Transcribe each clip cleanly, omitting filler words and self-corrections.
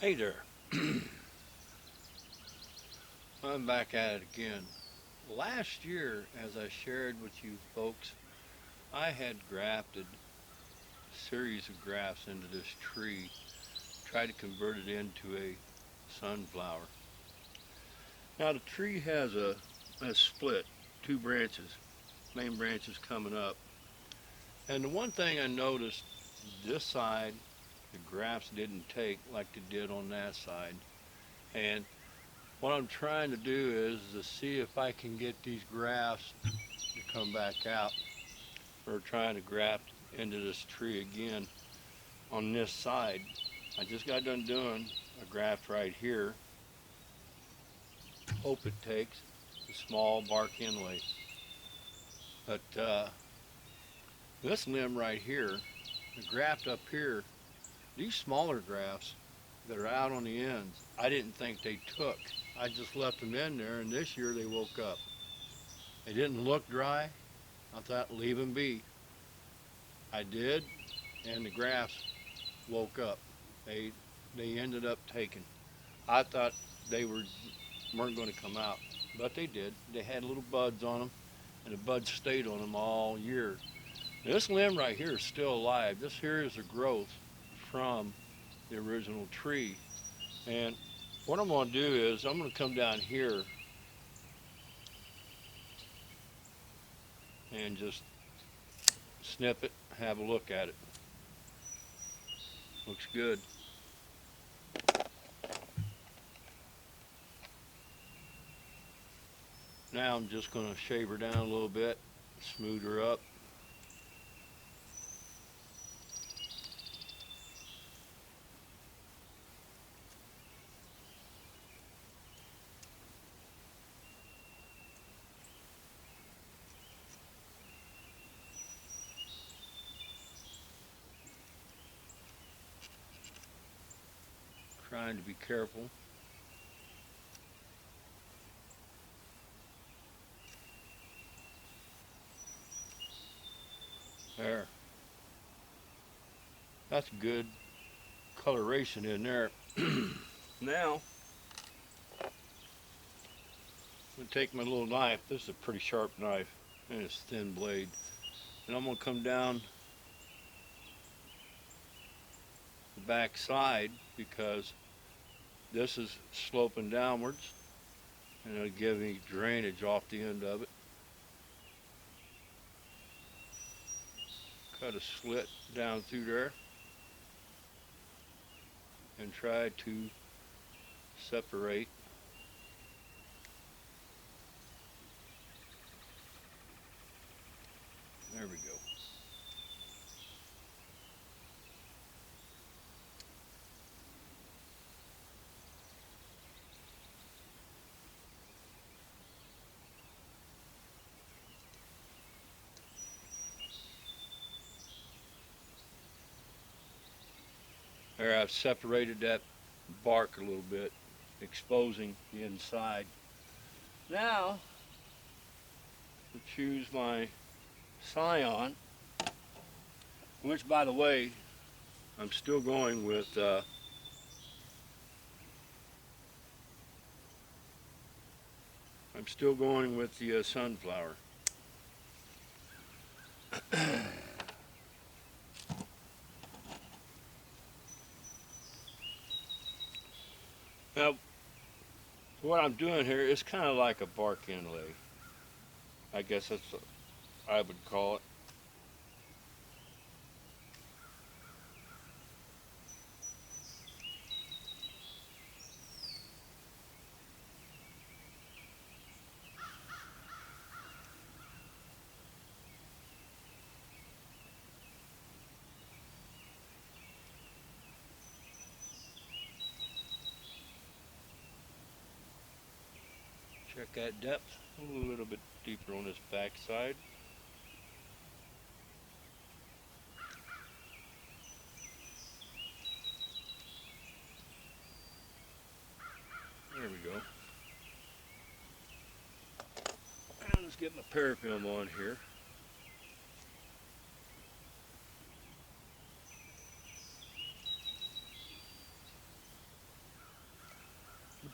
Hey there, I'm back at it again. Last year, as I shared with you folks, I had grafted a series of grafts into this tree, tried to convert it into a sunflower. Now the tree has a split, two branches, main branches coming up. And the one thing I noticed, this side, the grafts didn't take like they did on that side. And what I'm trying to do is to see if I can get these grafts to come back out. We're trying to graft into this tree again on this side. I just got done doing a graft right here. Hope it takes a small bark inlay. But this limb right here, the graft up here, these smaller grafts that are out on the ends, I didn't think they took. I just left them in there, and this year they woke up. They didn't look dry. I thought leave them be. I did, and the grafts woke up. They they ended up taking. I thought they weren't going to come out, but they did. They had little buds on them, and the buds stayed on them all year. Now, this limb right here is still alive. This here is a growth from the original tree. And what I'm going to do is I'm going to come down here and just snip it, have a look at it. Looks good. Now I'm just going to shave her down a little bit, smooth her up. Trying to be careful. There. That's good coloration in there. Now, I'm going to take my little knife. This is a pretty sharp knife, and it's a thin blade. And I'm going to come down the back side because this is sloping downwards, and it'll give me drainage off the end of it. Cut a slit down through there and try to separate. There we go. There, I've separated that bark a little bit, exposing the inside. Now, to choose my scion, which, by the way, I'm still going with the sunflower. Now, what I'm doing here is kind of like a bark inlay. I guess that's what I would call it. Check that depth a little bit deeper on this back side. There we go. And let's get my parafilm on here.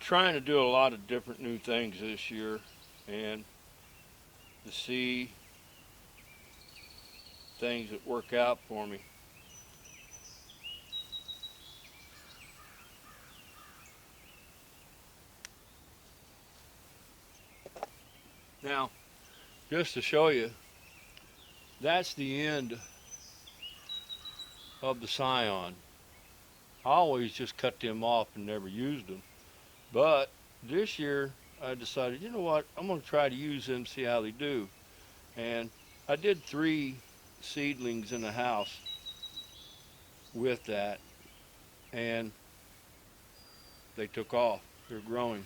trying to do a lot of different new things this year, and to see things that work out for me. Now, just to show you, that's the end of the scion. I always just cut them off and never used them. But this year I decided, you know what, I'm going to try to use them, see how they do. And I did 3 seedlings in the house with that, and they took off. They're growing.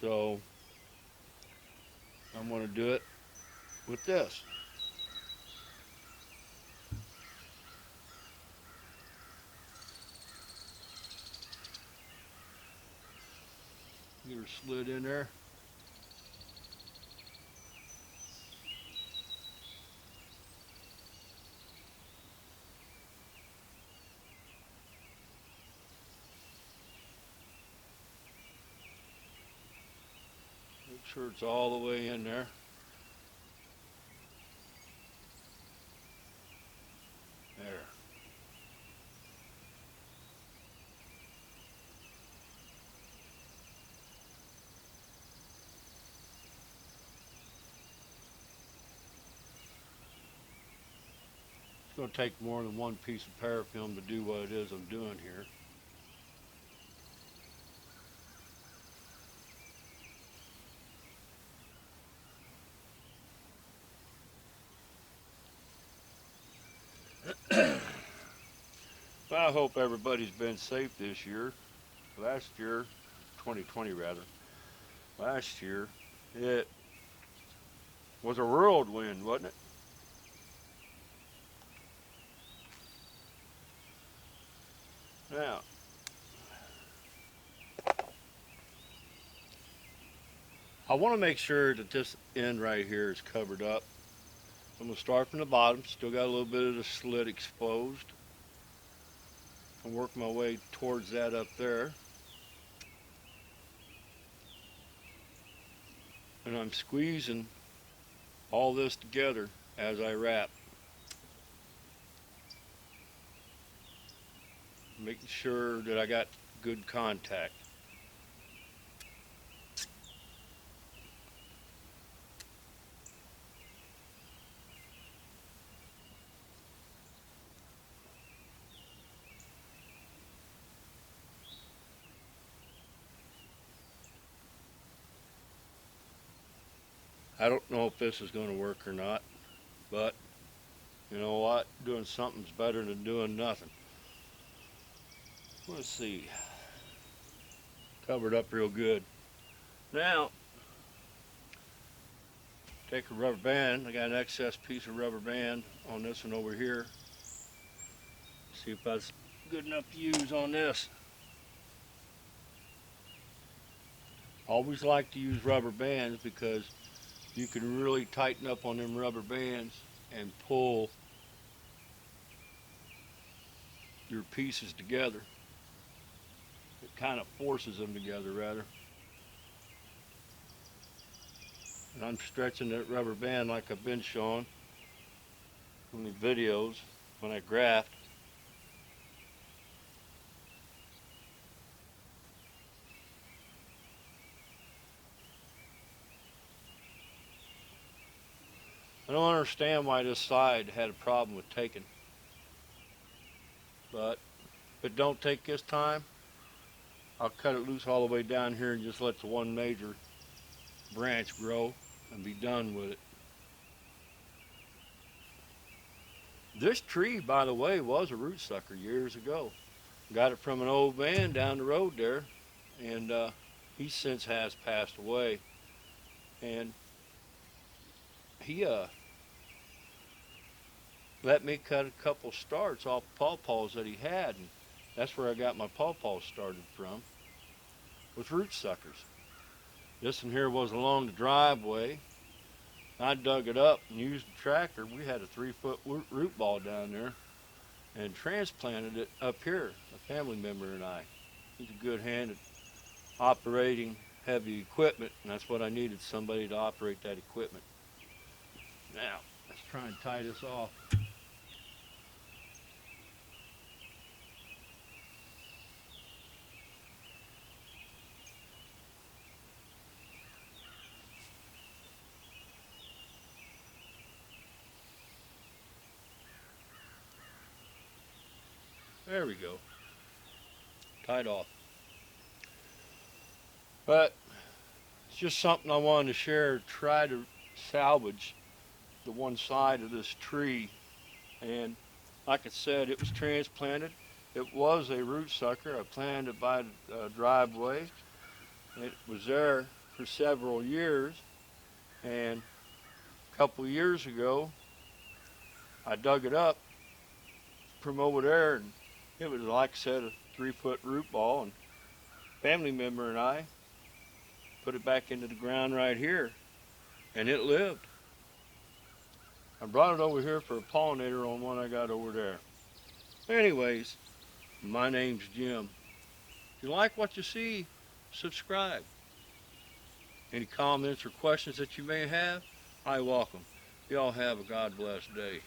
So I'm going to do it with this. Get her slid in there. Make sure it's all the way in there. There. It's going to take more than one piece of parafilm to do what it is I'm doing here. Well, I hope everybody's been safe this year. Last year, 2020 rather, last year, it was a whirlwind, wasn't it? Now, I want to make sure that this end right here is covered up. I'm going to start from the bottom, still got a little bit of the slit exposed. And work my way towards that up there. And I'm squeezing all this together as I wrap. Making sure that I got good contact. I don't know if this is going to work or not, but you know what? Doing something's better than doing nothing. Let's see. Covered up real good. Now, take a rubber band. I got an excess piece of rubber band on this one over here. See if that's good enough to use on this. Always like to use rubber bands because you can really tighten up on them rubber bands and pull your pieces together. It kind of forces them together rather. And I'm stretching that rubber band like I've been showing in the videos when I graft. I don't understand why this side had a problem with taking. But if it don't take this time, I'll cut it loose all the way down here and just let the one major branch grow and be done with it. This tree, by the way, was a root sucker years ago. Got it from an old man down the road there, and he since has passed away. And he let me cut a couple starts off pawpaws that he had, and that's where I got my pawpaws started from, with root suckers. This one here was along the driveway. I dug it up and used the tractor. We had a 3-foot root ball down there and transplanted it up here, a family member and I. He's a good hand at operating heavy equipment, and that's what I needed, somebody to operate that equipment. Now, let's try and tie this off. There we go. Tied off. But it's just something I wanted to share, try to salvage the one side of this tree. And like I said, it was transplanted. It was a root sucker. I planted it by the driveway. It was there for several years. And a couple of years ago, I dug it up from over there, and it was, like I said, a 3-foot root ball. And a family member and I put it back into the ground right here, and it lived. I brought it over here for a pollinator on one I got over there. Anyways, my name's Jim. If you like what you see, subscribe. Any comments or questions that you may have, I welcome. Y'all have a God bless day.